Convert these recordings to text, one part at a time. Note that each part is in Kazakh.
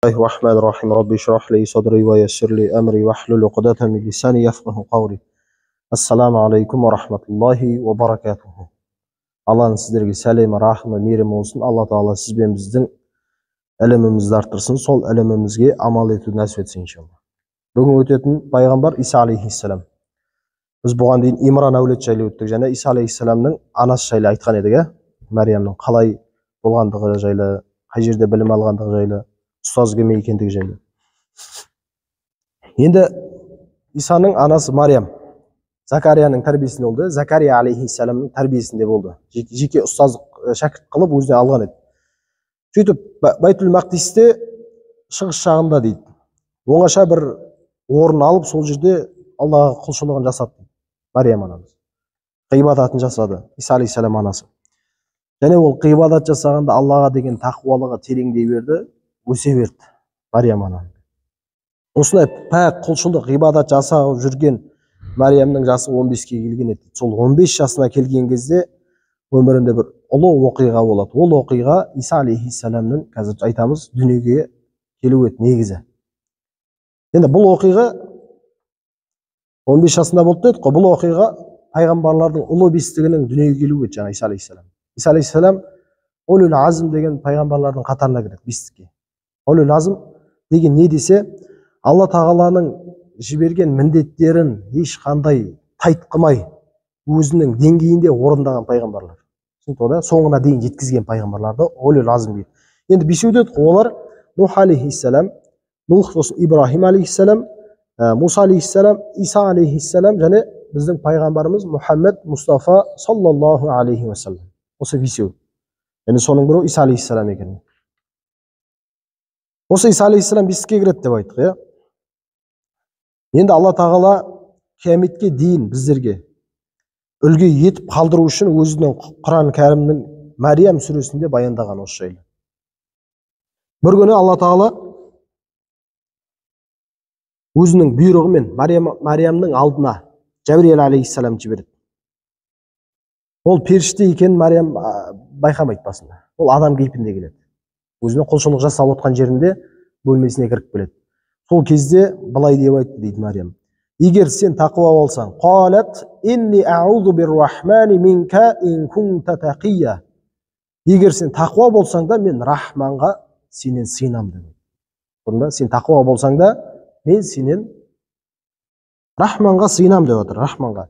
الله الرحمن الرحيم رب اشرح لي صدري ويسر لي أمري واحلل عقدة من لساني يفقه قولي. Ассаламу алейкум ва рахматуллахи ва баракатуху. Алланың сіздерге сәлемі, рахымы, мейірімі болсын. Алла Тағала сіз бен біздің ілімімізді арттырсын, сол ілімімізге амал етуді нәсіп етсін иншалла. Бүгін өтетін пайғамбар Иса алейхиссалам. Біз бұған дейін Имран әулет жайлы өттік, және Иса алейхиссаламның анасы жайлы айтқан едік, Мәриямның қалай болғандығы жайлы, қай жерде білім алғандығы жайлы, ұстаз кім екендігі жайлы. Енді Исаның анасы Мариям Закарияның тәрбиесінде болды. Закария алейхиссаламның тәрбиесінде болды. Жеке ұстаздық шәкірт қылып өзіне алған еді. Сөйтіп Байтул Мақдисте шығыс жағында дейді, оңаша бір орын алып, сол жерде Аллаға құлшылығын жасады. Мариям анамыз ғибадатын жасады, Иса алейхиссалам анасы. Және ол ғибадат жасағанда Аллаға деген тақуалығы тереңдей берді, өсе берді Мариям анамыз. Осындай пәк құлшылық ғибадат жасап жүрген Мариямның жасы 15-ке келген еді. Сол 15 жасына келген кезде өмірінде бір ұлы оқиға болады. Ол оқиға Иса алейхиссаламның, қазір айтамыз, дүниеге келу еді негізі. Енді бұл оқиға 15 жасында болды дедік қой. Бұл оқиға пайғамбарлардың ұлы бестігінің дүниеге келу еді, жаңа Иса алейхиссалам. Иса алейхиссалам Улул Азм деген пайғамбарлардың қатарына кіреді, бестікке. Улул Азм деген не десе, Алла Тағаланың жіберген міндеттерін ешқандай тайтқымай өзінің деңгейінде орындаған пайғамбарлар. Соңына дейін жеткізген пайғамбарларды Улул Азм дейді. Енді бесеуде олар Нух алейхиссалам, Ибрахим алейхиссалам, Муса алейхиссалам, Иса алейхиссалам және біздің пайғамбарымыз Мұхаммед Мұстафа саллаллаху алейхи уассалам. Осы бесеу. Және соның бірі Иса алейхиссалам екен. Осы Иса алейхиссалам бесікке кіреді деп айттық. Енді Алла Тағала қияметке дейін біздерге үлгі етіп қалдыру үшін өзінің Құран кәрімнің Мәриям сүресінде баяндаған осы жайлы. Бір күні Алла Тағала өзінің бұйрығымен Мариямның алдына Жәбірейіл алейхиссалам жібереді. Ол періште екенін Мариям байқамайды басында. Ол адам кейпінде келеді. Өзіне құлшылық жасап отқан жерінде бөлмесіне кіріп келеді. Сол кезде былай деп айтты дейді Мариям: егер сен тақуа болсаң, қалат инни аузу бир-рахмани минка ин кунта тақия. Егер сен тақуа болсаң да мен Рахманға сенен сыйынам деп. Бұрында сен тақуа болсаң да мен сенен Рахманға сыйынам деп отыр, Рахманға.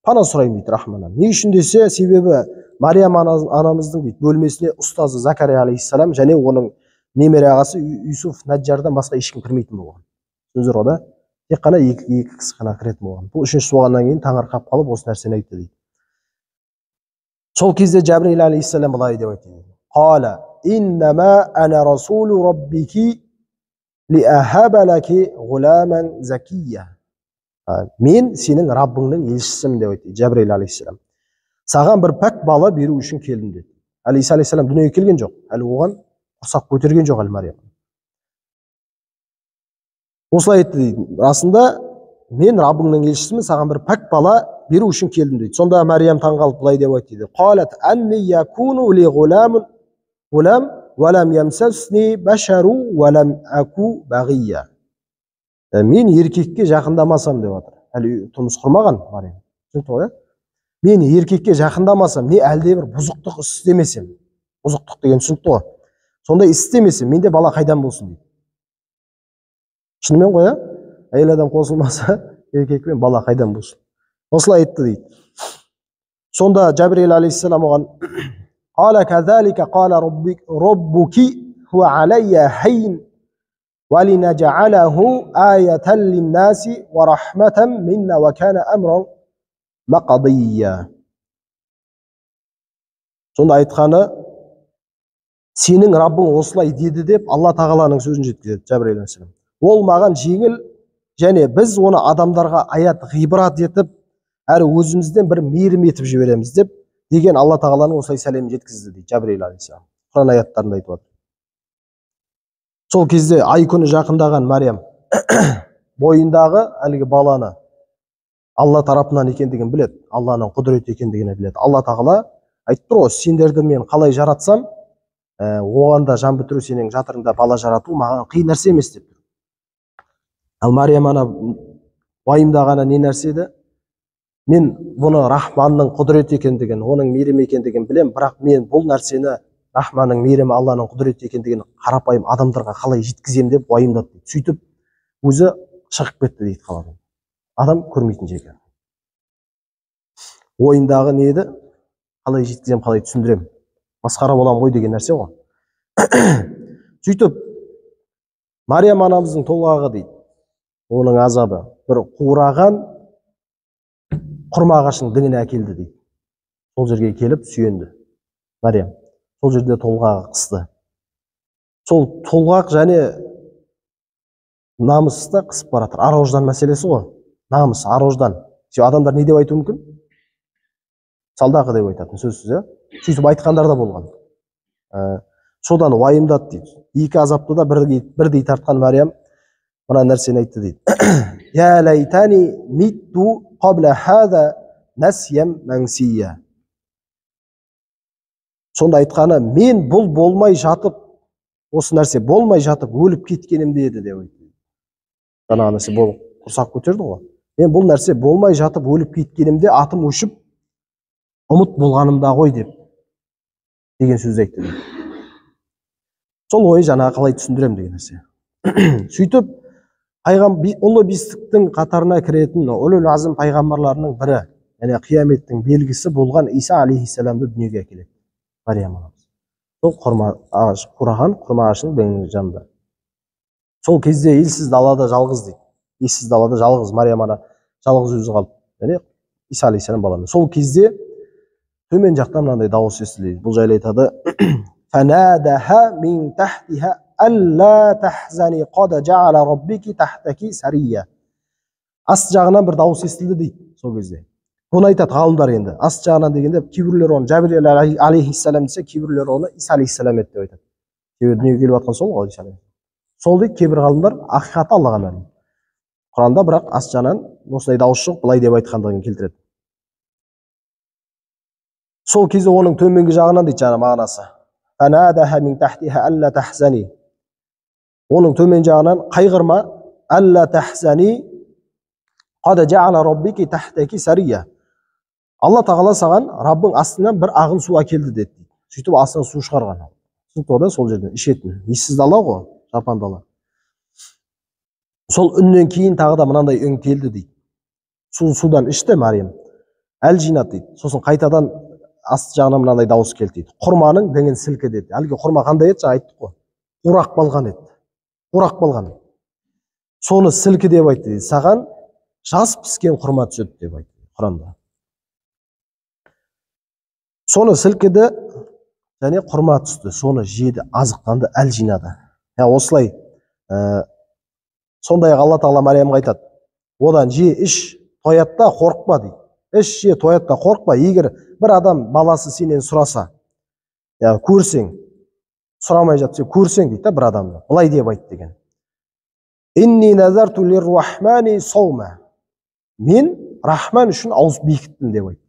Пана сұраймын дейді Рахманнан. Не үшін десе, себебі Мариям анамыздың дейді бөлмесіне ұстазы Закария алейхиссалам және оның немере ағасы Юсуф Наджардан басқа ешкім кірмейтін болған. Сөздер ода тек қана екі кісі ғана кіретін болған. Бұл үшінші болғаннан кейін таңырқап қалып осы нәрсені айтты дейді. Сол кезде Жәбірейіл алейхиссалам былай деп айтты: "Қала иннама ана расулу раббики лиахаба лаки ғуламан закия." Мен сенің Раббыңның елшісімін деп айтты Жәбірейіл алейхиссалам. Саған бір пәк бала беру үшін келдім деді. Әлі Иса алейхиссалам дүниеге келген жоқ. Әлі оған құрсақ көтерген жоқ әлі Мариям. Осылай айтты дейді. Расында мен Раббыңның елшісімін, саған бір пәк бала беру үшін келдім дейді. Сонда Мариям таңғалып былай деп айтты дейді: "Қалат анни якуну ли ғулам валам ямсасни башару валам аку бағия." Мен еркекке жақындамасам деп жатыр. Әлі тұрмыс құрмаған Мариям. Түсінікті ғой? Мен еркекке жақындамасам, не әлде бір бұзықтық істемесем, бұзықтық деген түсінікті ғой. Сондай істемесем, менде бала қайдан болсын дейді. Шынымен ғой, әйел адам қосылмаса, еркекпен бала қайдан болсын. Осылай айтты дейді. Сонда Жәбірейіл алейхиссалам оған: "Қала казалика қала роббуки хуа алайя хайн ва линаджалаху аятан линнаси ва рахматан минна ва кана амран мақадия." Сонда айтқаны: сенің Раббың осылай деді деп Алла Тағаланың сөзін жеткізеді Жәбірейіл алейхиссалам. Ол маған жеңіл, және біз оны адамдарға аят ғибрат етіп, әрі өзімізден бір мейірім етіп жібереміз деп деген Алла Тағаланың осылай сәлемін жеткізді дейді Жәбірейіл алейхиссалам. Құран аяттарында айтып отыр. Сол кезде ай күні жақындаған Мариям бойындағы әлгі баланы Алла тарапынан екендігін біледі, Алланың құдіреті екендігін біледі. Алла Тағала айтып тұр ғой, сендерді мен қалай жаратсам, оған да жан бітіру, сенің жатырыңда бала жарату маған қиын нәрсе емес деп. Ал Мариям ана уайымдағаны не нәрсе еді? Мен бұны Рахманның құдіреті екендігін, оның мейірімі екендігін білем, бірақ мен бұл нәрсені Рахманның мейірімі, Алланың құдіреті екендігін қарапайым адамдарға қалай жеткіземін деп уайымдады дейді. Сөйтіп өзі шығып кетті дейді қаладан. Адам көрмейтін жерге. Ойындағы не еді? Қалай жеткіземін, қалай түсіндірем, масқара боламын ғой деген нәрсе ғой. Сөйтіп Мариям анамыздың толғағы дейді, оның азабы бір қураған құрма ағашының діңіне әкелді дейді. Сол жерге келіп сүйенді Мариям. Сол жерде толғағы қысты. Сол толғақ және намысты қысып баратыр. Ар-ождан мәселесі ғой. Намыс, ар-ождан. Адамдар не деп айтуы мүмкін? Салдақы деп айтатын сөзсіз, сөйтіп айтқандар да болған. Содан уайымдады дейді. Екі азапты да бірдей тартқан Мариям мына нәрсені айтты дейді. Я лайтани митту қабла хада насьям мансия. Сонда айтқаны, мен бұл болмай жатып, осы нәрсе болмай жатып өліп кеткенімде еді деп айтты. Жаңағы нәрсе құрсақ көтерді ғой. Мен бұл нәрсе болмай жатып өліп кеткенімде атым өшіп ұмыт болғанымда ғой деген сөз айтты. Сол ой жаңа қалай түсіндірем деген нәрсе. Сөйтіп ұлы бестіктің қатарына кіретін ұлы азым пайғамбарларының бірі, яғни қияметтің белгісі болған Иса алейхиссаламды дүниеге әкеледі Мариям анамыз. Сол қураған құрма ағашының діңінің жанында. Сол кезде елсіз далада жалғыз дейді. Елсіз далада жалғыз Мариям ана жалғыз өзі қалды. Яғни Иса алейхиссалам баламен. Сол кезде төмен жақтан мынандай дауыс естіледі. Бұл жайлы айтады. Фанадаха мин тахтиха алла тахзани қад жаала раббики тахтаки сария. Аст жағынан бір дауыс естілді дейді сол кезде. Бұны айтады ғалымдар енді. Аст жағынан дегенде кейбіреулер оны Жәбірейіл алейхиссалам десе, кейбіреулер оны Иса алейхиссалам еді деп айтады. Себебі дүниеге келіп жатқан сол ғой Иса алейхиссалам. Сол дейді кейбір ғалымдар, ақиқаты Аллаға мәлім. Құранда бірақ аст жағынан осындай дауыс жоқ, былай деп айтқандығын келтіреді. Сол кезде оның төменгі жағынан дейді жаңа мағынасы. Фанадаха мин тахтиха алла тахзани. Оның төмен жағынан қайғырма, алла тахзани қад жаала раббики тахтаки сария. Алла тағала саған Раббың астынан бір ағын су әкелді деді. Сөйтіп астынан су шығарған. Түсінікті, сол жерден ішетін. Ессіз дала ғой, жапан дала. Сол үннен кейін тағы да мынандай үн келді дейді. Судан ішті Мариям. Әл жинат дейді. Сосын қайтадан аст жағынан мынандай дауыс келді дейді. Құрманың діңін сілкі деді. Әлгі құрма қандай еді? Айттық қой. Қурақ болған еді. Қурақ болған. Соны сілкі деп айтты дейді. Саған жас піскен құрма түседі деп айтты Құранда. Соны сілкіді және құрма түсті. Соны жеді, азықтанды, әл жинады. Осылай сондай Алла Тағала Мариямға айтады. Одан же іш, тоятта қорықпа дейді. Іш, же, тоятта қорықпа. Егер бір адам баласы сенен сұраса, көрсең, сұрамай жатса, көрсең дейді бір адамды. Былай деп айт деген. Инни назарту лир-рахмани саума. Мен Рахман үшін ауыз бекіттім деп айтты.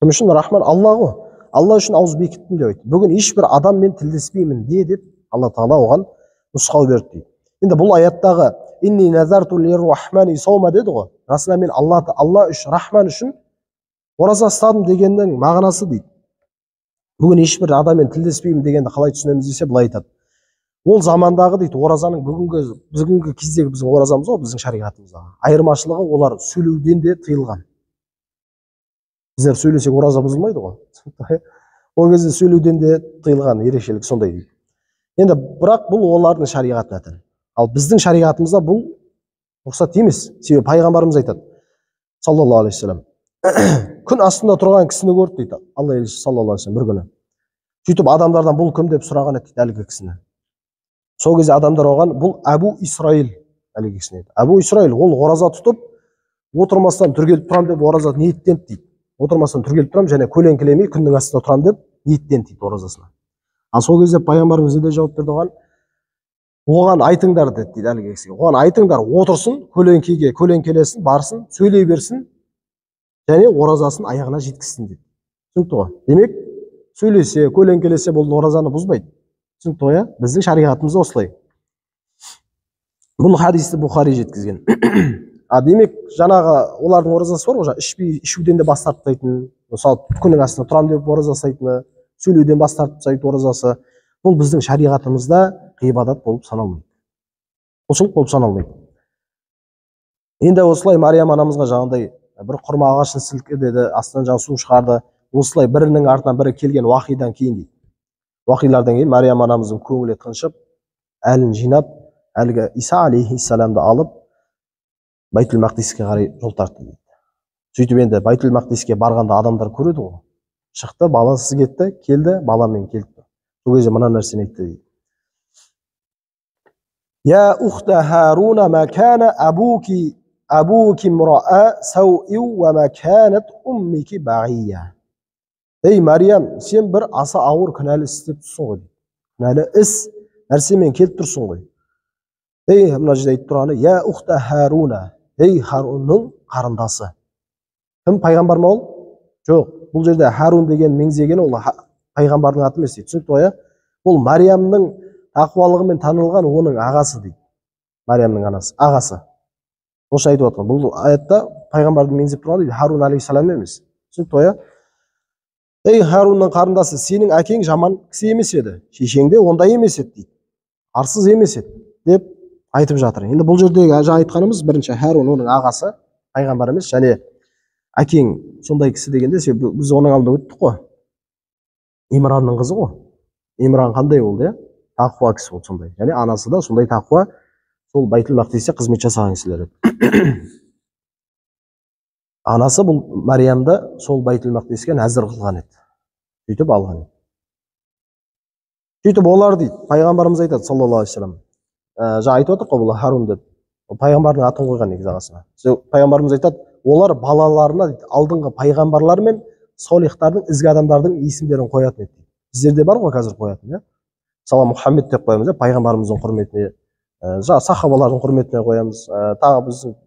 Кім үшін? Рахман Алла ғой. Алла үшін ауыз бекіттім деп айтты. Бүгін ешбір адаммен тілдеспеймін деп Алла Тағала оған нұсқау берді дейді. Енді бұл аяттағы инни назарту лир-рахмани саума деді ғой. Расында мен Алла үшін, Рахман үшін ораза ұстадым дегеннің мағынасы дейді. Бүгін ешбір адаммен тілдеспеймін дегенді қалай түсінеміз десе былай айтады. Ол замандағы дейді оразаның бүгінгі кездегі біздің оразамыз ғой, біздің шариғатымыздағы. Айырмашылығы олар сөйлеуден де тыйылған. Біздер сөйлесек ораза бұзылмайды ғой. Ол кезде сөйлеуден де тыйылған ерекшелік сондай дейді. Енді бірақ бұл олардың шариғатына тән. Ал біздің шариғатымызда бұл рұқсат емес. Себебі пайғамбарымыз айтады, саллаллаху алейхи вассалам, күн астында тұрған кісіні көрді дейді. Алла елшісі саллаллаху алейхи вассалам бір күні. Сөйтіп адамдардан бұл кім деп сұраған еді әлгі кісіні. Сол кезде адамдар оған бұл Әбу Исраил әлгі кісіне еді. Әбу Исраил ол ораза тұтып отырмастан түргеліп тұрам деп ораза ниеттенді дейді. Отырмастан түргеліп тұрам және көлеңкелемей күннің астында тұрам деп ниеттенді дейді оразасына. Ал сол кезде пайғамбарымыз не жауап берді оған айтыңдар деді дейді әлгі кісіге. Оған айтыңдар отырсын, көлеңкелесін, барсын, сөйлей берсін және оразасын аяғына жеткізсін деді. Түсінікті ғой. Демек сөйлесе, көлеңкелесе бұл оразаны бұзбайды. Түсінікті ғой, иә? Біздің шариғатымызда осылай. Бұл хадисті Бұхари жеткізген. Демек, жаңағы олардың оразасы бар ғой, ішуден де бас тартпайтын, мысалы күннің астында тұрам деп ораза ұстайтыны, сөйлеуден бас тартып тастайтын оразасы, бұл біздің шариғатымызда ғибадат болып саналмайды. Құлшылық болып саналмайды. Енді осылай Мариям анамызға жаңағыдай бір құрма ағашын сілкеді, астынан жаңа су шығарды. Осылай бірінің артынан бірі келген уақидан кейін дейді. Уақилардан кейін Мариям анамыздың көңілі тыншып, әлін жинап, әлгі Иса алейхиссаламды алып, Байтул Мақдиске қарай жол тартты дейді. Сөйтіп енді Байтул Мақдиске барғанда адамдар көреді ғой. Шықты, баласыз кетті, келді, баламен келді. Сол кезде мына нәрсені айтты дейді. Я ухта Харуна ма кана абуки мура'a сау'и ва ма канат уммики бағия. Ей Мариям, сен бір аса ауыр күнәлі істеп тұрсың ғой. Күнәлі іс нәрсемен келіп тұрсың ғой. Ей, мына жерде айтып тұрғаны, я ухта Харуна, ей Харунның қарындасы. Кім, пайғамбар ма ол? Жоқ, бұл жерде Харун деген меңзеген ол пайғамбардың аты емес дейді. Түсінікті ғой, ол Мариямның тақуалығымен танылған оның ағасы дейді. Мариямның анасы, ағасы. Осы айтып отқан. Бұл аятта пайғамбардың меңзеп тұрған дейді, Харун алейхиссалам емес. Түсінікті ғой. Ей Харунның қарындасы, сенің әкең жаман кісі емес еді, шешең де ондай емес еді дейді. Арсыз емес еді деп айтып жатыр. Енді бұл жердегі жаңа айтқанымыз бірінші Харун оның ағасы, пайғамбар емес, және әкең сондай кісі дегенде біз оның алдында өттік қой. Имранның қызы ғой. Имран қандай болды, тақуа кісі болды сондай. Және анасы да сондай тақуа, сол Байтул Мақдисте қызмет жасаған кісілер еді. Анасы бұл Мариямды сол Байтул Мақдиске нәзір қылған еді. Сөйтіп алған еді. Сөйтіп олар дейді, пайғамбарымыз айтады, саллаллаху алейхи вассалам. Жаңа айтып отыр ғой бұл Харун деп. Пайғамбардың атын қойған негізі ағасына. Пайғамбарымыз айтады, олар балаларына дейді, алдыңғы пайғамбарлар мен солихтардың, ізгі адамдардың есімдерін қоятын еді. Біздерде бар ғой қазір қоятын, иә? Мысалы Мұхаммед деп қоямыз, пайғамбарымыздың құрметіне, сахабалардың құрметіне қоямыз, тағы біздің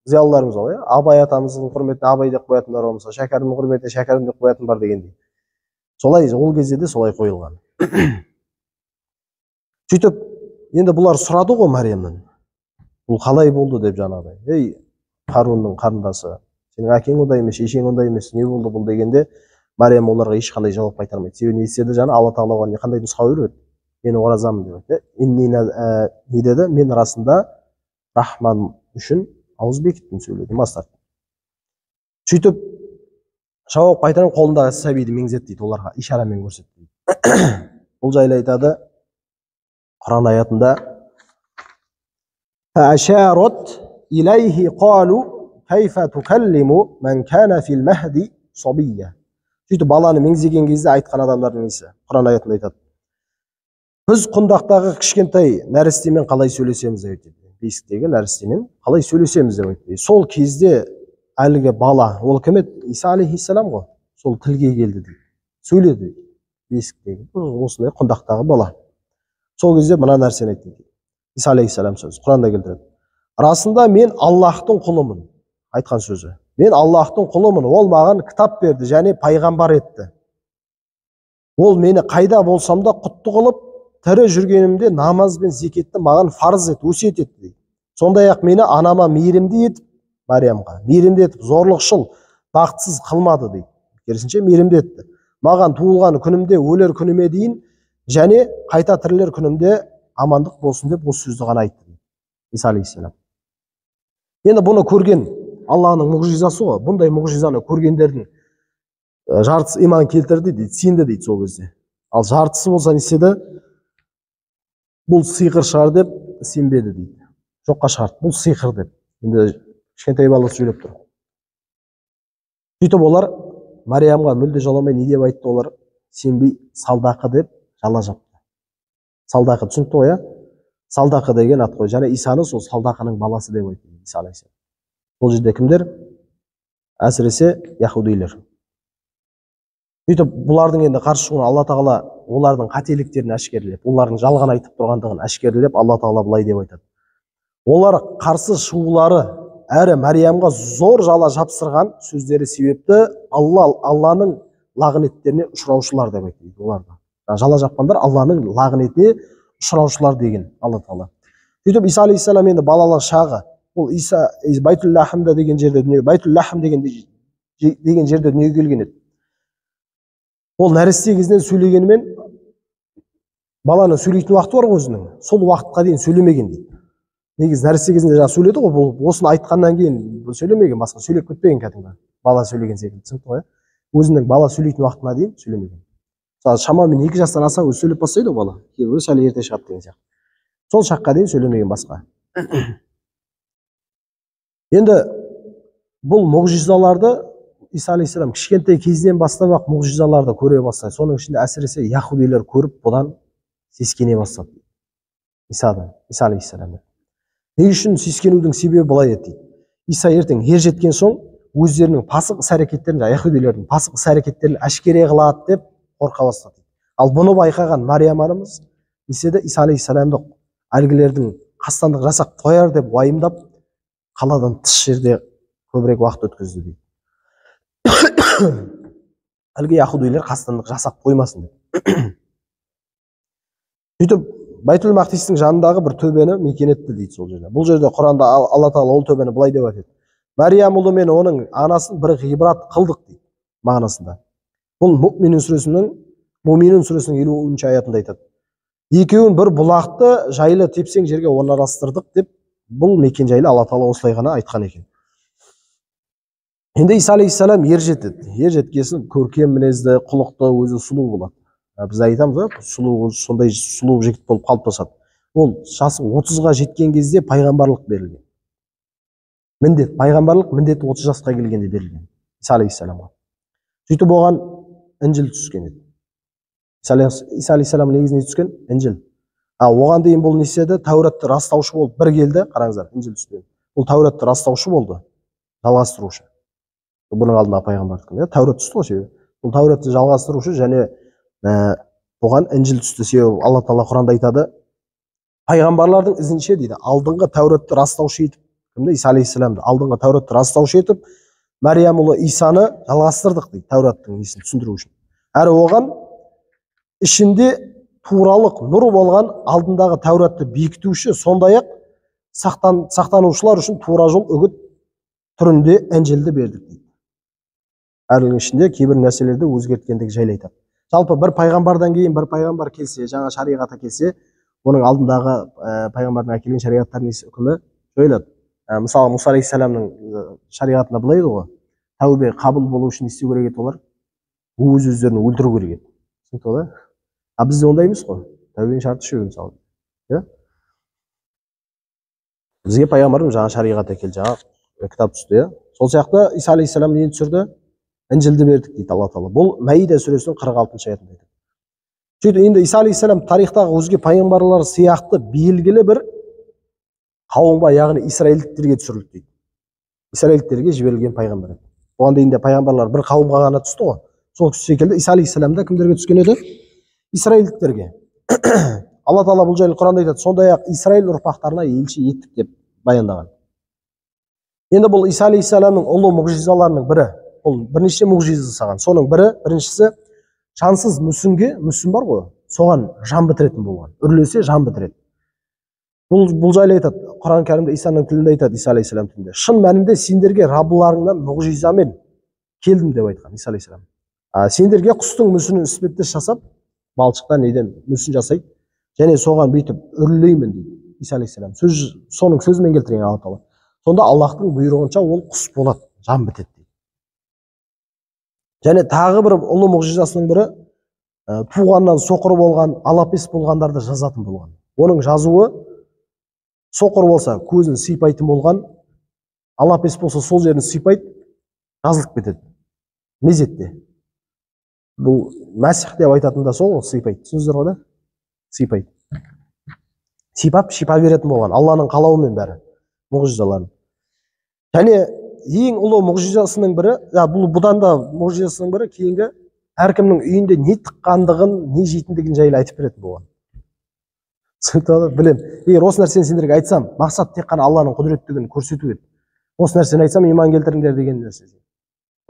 зиялыларымыз бар, Абай атамыздың құрметіне Абай деп қоятындар болса, Шәкәрімнің құрметіне Шәкәрім деп қоятын бар дегендей. Солай, ол кезде де солай қойылған. Сөйтіп, енді бұлар сұрады ғой Мариямнан. Бұл қалай болды деп жаңағыдай. Ей, Харунның қарындасы, сенің әкең ондай емес, шешең ондай емес, не болды бұл дегенде, Мариям оларға ешқандай жауап қайтармайды. Себебі не істеді жаңа Алла Тағала оған қандай нұсқау береді? Мен оразамын деп. Не деді? Мен расында Рахман үшін ауыз бекіттім, сөйледім, бас тарттым. Сөйтіп, жауап қайтарып қолындағы сәбиді меңзет дейді, оларға ишарамен көрсетті дейді. Бұл жайлы айтады Құран аятында: "Фашарат илайхи қалу кайфа тукаллиму ман кана фил махди сабия." Сөйтіп баланы меңзеген кезде айтқан адамдардың несі? Құран аятында айтады: "Біз құндақтағы кішкентай нәрестемен қалай сөйлесеміз" деп айтады. Бесіктегі нәрестемен қалай сөйлесеміз деп айтты. Сол кезде әлгі бала, ол кім еді? Иса алейхиссалам ғой. Сол тілге келді дейді. Сөйледі бесіктегі. Осындай құндақтағы бала. Сол кезде мына нәрсені айтты. Иса алейхиссалам сөз Құранда келтіреді. Расында мен Аллахтың құлымын. Айтқан сөзі. Мен Аллахтың құлымын. Ол маған кітап берді және пайғамбар етті. Ол мені қайда болсам да құтты қылып, тірі жүргенімде намаз бен зекетті маған фарыз етті, өсиет етті дейді. Сондай-ақ мені анама мейірімді етіп, Мариямға мейірімді етіп, зорлықшыл, бақытсыз қылмады дейді. Керісінше мейірімді етті. Маған туылған күнімде, өлер күніме дейін және қайта тірілер күнімде амандық болсын деп осы сөзді ғана айтты дейді. Иса алейхиссалам. Енді бұны көрген Алланың мұғжизасы ғой. Бұндай мұғжизаны көргендердің жартысы иман келтірді дейді, сенді дейді сол кезде. Ал жартысы болса не істеді? Бұл сиқыр шығар деп сенбеді дейді. Жоққа шығарды. Бұл сиқыр деп. Енді кішкентай бала сөйлеп тұр. Сөйтіп олар Мариямға мүлде жоламай не деп айтты олар? Сенбей салдақы деп жала жапты. Салдақы түсінікті ғой, салдақы деген ат қой. Және Исаны сол салдақының баласы деп айтты Иса алейхиссалам. Бұл жерде кімдер? Әсіресе яһудилер. Сөйтіп бұлардың енді қарсы шығуына Алла Тағала олардың қателіктерін әшкерелеп, олардың жалған айтып тұрғандығын әшкерелеп, Алла Тағала былай деп айтады. Олар қарсы шығулары әрі Мариямға зор жала жапсырған сөздері себепті Алланың лағынеттеріне ұшыраушылар деп айтады оларды. Жала жапқандар Алланың лағынетіне ұшыраушылар деген Алла Тағала. Сөйтіп Иса алейхиссалам енді балалық шағы, ол Иса Байтул Лахмда деген жерде дүниеге, Байтул Лахм деген жерде дүниеге келген еді. Ол нәресте кезінен сөйлегенімен баланың сөйлейтін уақыты бар ғой өзінің, сол уақытқа дейін сөйлемеген дейді. Негізі нәресте кезінде жаңа сөйледі ғой, бұл осыны айтқаннан кейін сөйлемеген, басқа сөйлеп кетпеген кәдімгі. Бала сөйлеген секілді, түсінікті ғой. Өзінің бала сөйлейтін уақытына дейін сөйлемеген. Мысалы шамамен 2 жастан асаң өзі сөйлеп бастайды ғой бала. Кейбірі сәл ерте шығады деген сияқты. Сол шаққа дейін сөйлемеген басқа. Енді бұл мұғжизаларды Иса алейхиссалам кішкентай кезінен бастап ақ мұғжизаларды көре бастайды. Соның ішінде әсіресе яһудилер көріп бұдан сескене бастады. Иса алейхиссалам. Не үшін сескенудің себебі былай еді дейді. Иса ертең ер жеткен соң өздерінің пасық іс-әрекеттерін, яһудилердің пасық іс-әрекеттерін әшкере қылады деп қорқа бастады. Ал бұны байқаған Мариям анамыз Иса алейхиссаламды әлгілердің қастандық жасақ қояр деп уайымдап қаладан тыс жерде көбірек уақыт өткізді дейді. Әлгі яһудилер қастандық жасақ қоймасын деп. Сөйтіп Байтул Мақдистің жанындағы бір төбені мекен етті дейді сол жерде. Бұл жерде Құранда Алла Тағала ол төбені былай деп айтады. Мариям ұлы мен оның анасын бір ғибрат қылдық дейді мағынасында. Бұл Мумин сүресінің 50-ші аятында айтады. Екеуін бір бұлақты жайлы тепсең жерге орналастырдық деп бұл мекен жайлы Алла Тағала осылай ғана айтқан екен. Енді Иса алейхиссалам ер жетеді. Ер жеткесін көркем мінезді, құлықты, өзі сұлу болады. Біз айтамыз, сондай сұлу жігіт болып қалыптасады. Ол жасы 30-ға жеткен кезде пайғамбарлық берілген. Пайғамбарлық міндеті 30 жасқа келгенде берілген Иса алейхиссаламға. Сөйтіп оған Інжіл түскен еді. Иса алейхиссалам негізіне түскен Інжіл. Оған дейін бұл не істеді? Тәуратты растаушы болып бір келді, қараңыздар, Інжіл түскен. Бұл Тәуратты растаушы болды, жалғастырушы. Бұның алдында пайғамбар түскен. Тәурат түсті ғой себебі. Бұл Тәуратты жалғастырушы және бұған Інжіл түсті себебі Алла Тағала Құранда айтады, пайғамбарлардың ізінше дейді, алдыңғы Тәуратты растаушы етіп, кімді? Иса алейхиссаламды алдыңғы Тәуратты растаушы етіп, Мариям ұлы Исаны жалғастырдық дейді, Тәураттың несін түсіндіру үшін. Әрі оған ішінде туралық нұр болған алдындағы Тәуратты бекітуші, сондай-ақ сақтанушылар үшін тура жол үгіт түрінде Інжілді бердік дейді. Әрінің ішінде кейбір нәрселерді өзгерткендігі жайлы айтады. Жалпы бір пайғамбардан кейін бір пайғамбар келсе, жаңа шариғатқа келсе, оның алдындағы пайғамбардың әкелген шариғаттардың үкімі жойылады. Мысалы, Мұса алейхиссаламның шариғатында былай еді ғой, тәубе қабыл болу үшін не істеу керек еді олар? Өз-өздерін өлтіру керек еді. Түсінікті ғой? Бізде ондай емес қой. Тәубенің шарты үшеу мысалы. Бізге пайғамбардың жаңа шариғат әкелді, жаңа кітап түсті. Сол сияқты Иса алейхиссалам нені түсірді? Інжілді бердік дейді Алла Тағала. Бұл Мәида сүресінің 46-шы аятында айтады. Сөйтіп енді Иса алейхиссалам тарихтағы өзге пайғамбарлар сияқты белгілі бір қауымға, яғни Исраилдіктерге түсірілді дейді. Исраилдіктерге жіберілген пайғамбар еді. Оған дейін де пайғамбарлар бір қауымға ғана түсті ғой. Сол секілді Иса алейхиссалам да кімдерге түскен еді? Исраилдіктерге. Алла Тағала бұл жайлы Құранда айтады, сондай-ақ Исраил ұрпақтарына елші еттік деп баяндаған. Енді бұл Иса алейхиссаламның ұлы мұғжизаларының бірі. Ол бірнеше мұғжиза жасаған. Соның біріншісі жансыз мүсін бар ғой, соған жан бітіретін болған. Үрлесе жан бітіреді. Бұл жайлы айтады. Құран кәрімде Исаның тілінде айтады, Иса алейхиссалам тілінде. Шын мәнінде сендерге Раббыларыңнан мұғжизамен келдім деп айтқан Иса алейхиссалам. Сендерге құстың мүсінін іспеттес жасап, балшықтан неден мүсін жасайды, және соған бүйтіп үрлеймін дейді Иса алейхиссалам. Соның сөзімен келтірген Алла Тағала. Сонда Аллахтың бұйрығынша ол құс болады, жан бітеді дейді. Және тағы бір ұлы мұғжизасының бірі туғаннан соқыр болған, алапес болғандарды жазатын болған. Оның жазуы соқыр болса көзін сипайтын болған, алапес болса сол жерін сипайды, жазылып кетеді. Мезетте. Бұл мәсіх деп айтатын да сол, сипайды. Түсініздер ғой да? Сипайды. Сипап, шипа беретін болған. Алланың қалауымен бәрі мұғжизаларын. Және ең ұлы мұғжизасының бірі, бұдан да мұғжизасының бірі кейінгі әркімнің үйінде не тыққандығын, не жейтіндігін жайлы айтып беретін болған. Білем, егер осы нәрсені сендерге айтсам, мақсат тек қана Алланың құдіреттігін көрсету еді. Осы нәрсені айтсам, иман келтіріңдер деген нәрсе.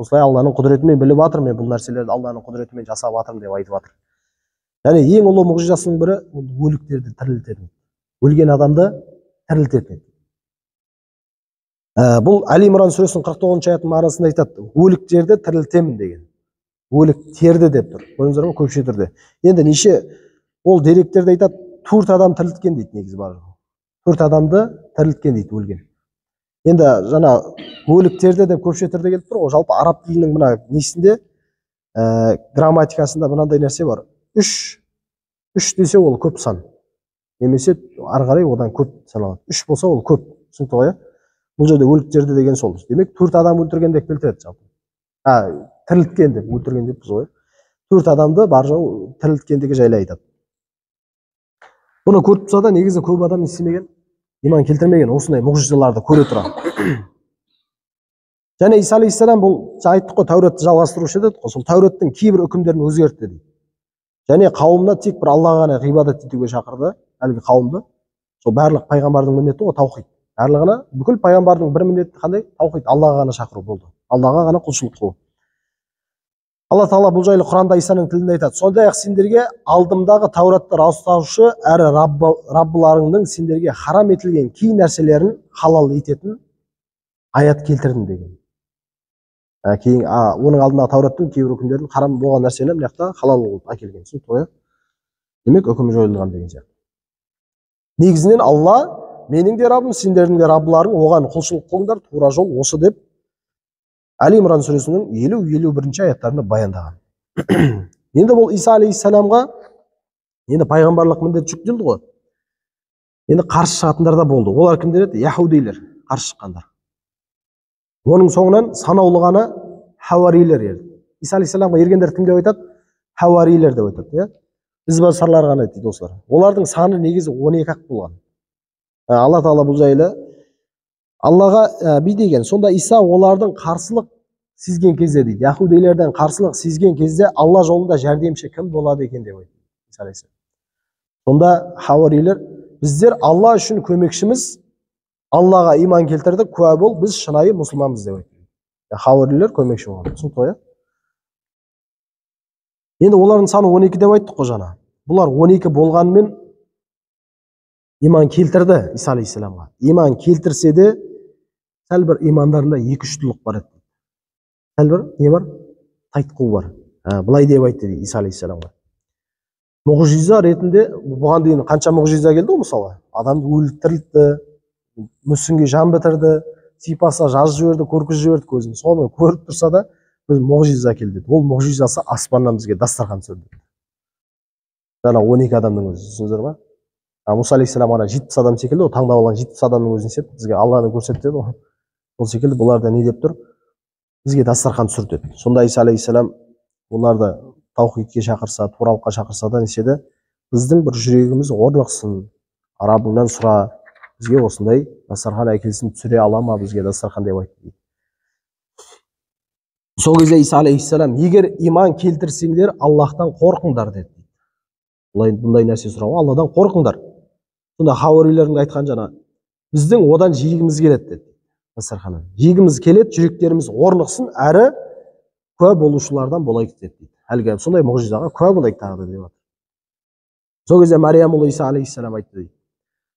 осылай Алланың құдіретімен біліп жатыр, мен бұл нәрселерді Алланың құдіретімен жасап жатырмын деп айтып жатыр. Және ең ұлы мұғжизасының бірі өліктерді тірілтеді. Өлген адамды тірілтеді. Бұл Әли Имран сүресінің 49 аятының мағынасында айтады, өліктерді тірілтемін деген. Өліктерді деп тұр. Көрдіңіздер ме, көпше түрде. Енді неше ол деректерде айтады, 4 адам тірілткен дейді негізі бар. 4 адамды тірілткен дейді өлген. Енді жаңа өліктерді деп көпше түрде келіп тұр. Ол жалпы араб тілінің мына несінде грамматикасында мынандай нәрсе бар. 3 десе ол көп сан. Немесе ары қарай одан көп саналады. 3 болса ол көп. Түсінікті ғой? Бұл жерде өліктерді деген сол. Демек 4 адам өлтірген деп келтіреді жалпы. Тірілткен деп өлтірген деп біз ғой. 4 адамды бар жау тірілткендігі жайлы айтады. Бұны көріп тұрса да негізі көп адам істемеген, иман келтірмеген, осындай мұғжизаларды көре тұра. Және Иса алейхиссалам бұл айттық қой, Тәуретті жалғастырушы еді, сол Тәуреттің кейбір үкімдерін өзгертті дейді. Және қауымына тек бір Аллаға ғана ғибадат етуге шақырды, әлгі қауымды. Сол барлық пайғамбардың міндеті ғой таухид. Барлығына бүкіл пайғамбардың бір міндеті қандай? Таухид, Аллаға ғана шақыру болды. Аллаға ғана құлшылық қылу. Алла Тағала бұл жайлы Құранда Исаның тілінде айтады. Сондай-ақ сендерге алдымдағы Тәуратты растаушы әрі Раббыларыңның сендерге харам етілген кей нәрселерін халал ететін аят келтірдім деген. Кейін оның алдындағы Тәураттың кейбір үкімдерін харам болған нәрсені мына жақта халал қылып әкелген. Демек үкімі жойылған деген сияқты. Негізінен Алла менің де Раббым, сендердің де Раббыларың, оған құлшылық қылыңдар, тура жол осы деп Әли Имран сүресінің 50-51 аяттарында баяндаған. Енді бұл Иса алейхиссаламға енді пайғамбарлық міндет жүктелді ғой. Енді қарсы шығатындар да болды. Олар кімдер еді? Яһудилер, қарсы шыққандар. Оның соңынан санаулы ғана хауарилер ерді. Иса алейхиссаламға ергендер кім деп айтады? Хауарилер деп айтады. Ізбасарлар ғана дейді осылар. Олардың саны негізі 12-ақ болған. Алла Тағала бұл жайлы Аллаға бүй деген. Сонда Иса олардың қарсылық сезген кезде дейді. Яһудилерден қарсылық сезген кезде Алла жолында жәрдемші кім болады екен деп айтты Иса алейхиссалам. Сонда хауарилер, біздер Алла үшін көмекшіміз, Аллаға иман келтірдік, куә бол, біз шынайы мұсылманбыз деп айтты. Хауарилер көмекші болған. Түсінікті ғой? Енді олардың саны 12 деп айттық қой жаңа. Бұлар 12 болғанымен иман келтірді Иса алейхиссаламға. Иман келтірсе де сәл бір имандарында 2-3-лік бар еді. Сәл бір не бар? Тайтқу бар. Бұлай деп айтты дейді Иса алейхиссаламға. Мұғжиза ретінде бұған дейін қанша мұғжиза келді ғой мысалы. Адамды өлтірілді, мүсінге жан бітірді, сипаса жазып жіберді, көркіз жіберді көзін. Соны көріп тұрса да біз мұғжиза келді. Ол мұғжизасы аспаннан бізге дастархан түсірді. Жаңа 12 адамның өзі, түсіндіңіздер ме? Мұса алейхиссалам ана 70 адам секілді, ол таңдап алған 70 адамның өзін сеп бізге Алланы көрсетті ғой. Ол секілді бұлар да не деп тұр? Бізге дастархан түсірді. Сонда Иса алейхиссалам оларды таухидке шақырса, туралыққа шақырса да нешеді? Біздің бір жүрегіміз орнықсын, Раббыңнан сұра, бізге осындай дастархан әкелсін, түсіре ала ма бізге дастархан деп айтты. Сол кезде Иса алейхиссалам, егер иман келтірсеңдер, Аллахтан қорқыңдар деді. Бұндай нәрсе сұрауға, Алладан қорқыңдар. Сонда хауарилердің айтқан жана, біздің одан жегіміз келеді деді. Дастарханнан. Жегіміз келеді, жүректеріміз орнықсын, әрі куә болушылардан болайық деді. Әлгі сондай мұғжизаға куә болайық тағы деп жатыр. Сол кезде Мариям ұлы Иса алейхиссалам айтты дейді.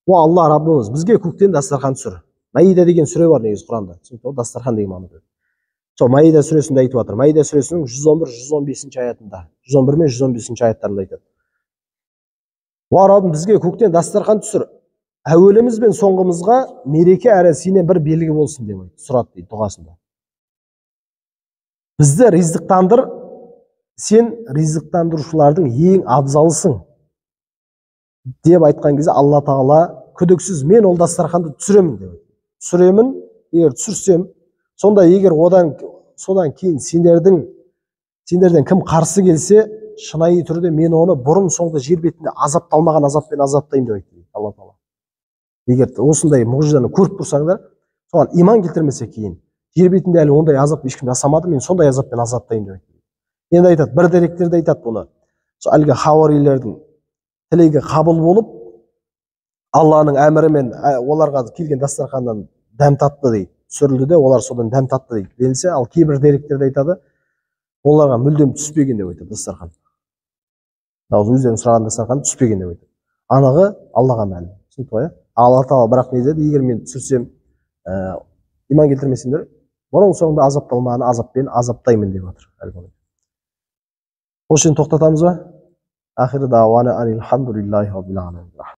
О Алла Раббымыз, бізге көктен дастархан түсір. Маида деген сүре бар негізі Құранда. Дастархан деген мағынада. Сол Маида сүресінде айтып жатыр. Маида сүресінің 111-115 аятында, 111 мен 115 аяттарында айтады. О Раббым, бізге көктен дастархан түсір. Әуеліміз бен соңғымызға мереке әрі сенен бір белгі болсын деп сұрады дейді дұғасында. Бізді ризықтандыр, сен ризықтандырушылардың ең абзалысың деп айтқан кезде Алла Тағала күдіксіз мен ол дастарханды түсіремін деп. Түсіремін, егер түсірсем, сонда егер содан кейін сендерден кім қарсы келсе, шынайы түрде мен оны бұрын соңды жер бетінде азапталмаған азаппен азаптайын деп айтты Алла Тағала. Егер осындай мұғжизаны көріп тұрсаңдар, соған иман келтірмесе кейін, жер бетінде әлі ондай азап ешкім жасамады, мен сондай азаппен азаптайын деп айтты. Енді айтады, бір деректерде айтады бұны. Әлгі хауарилердің тілегі қабыл болып, Алланың әмірімен оларға келген дастарханнан дәм татты дейді. түсірілді де олар содан дәм татты дейді делінсе, ал кейбір деректерде айтады оларға мүлдем түспеген деп айтады дастархан. Өздерің сұраған дастархан түспеген деп айтады. Анығы Аллаға мәлім. Түсінікті ғой? Алла Тағала бірақ не деді? Егер мен түсірсем, иман келтірмесеңдер, оның соңында азапталмағаны азаппен азаптаймын деп жатыр. Осы жерін тоқтатамыз ба? Ахир дауана анил хамдулиллахи раббил аламин.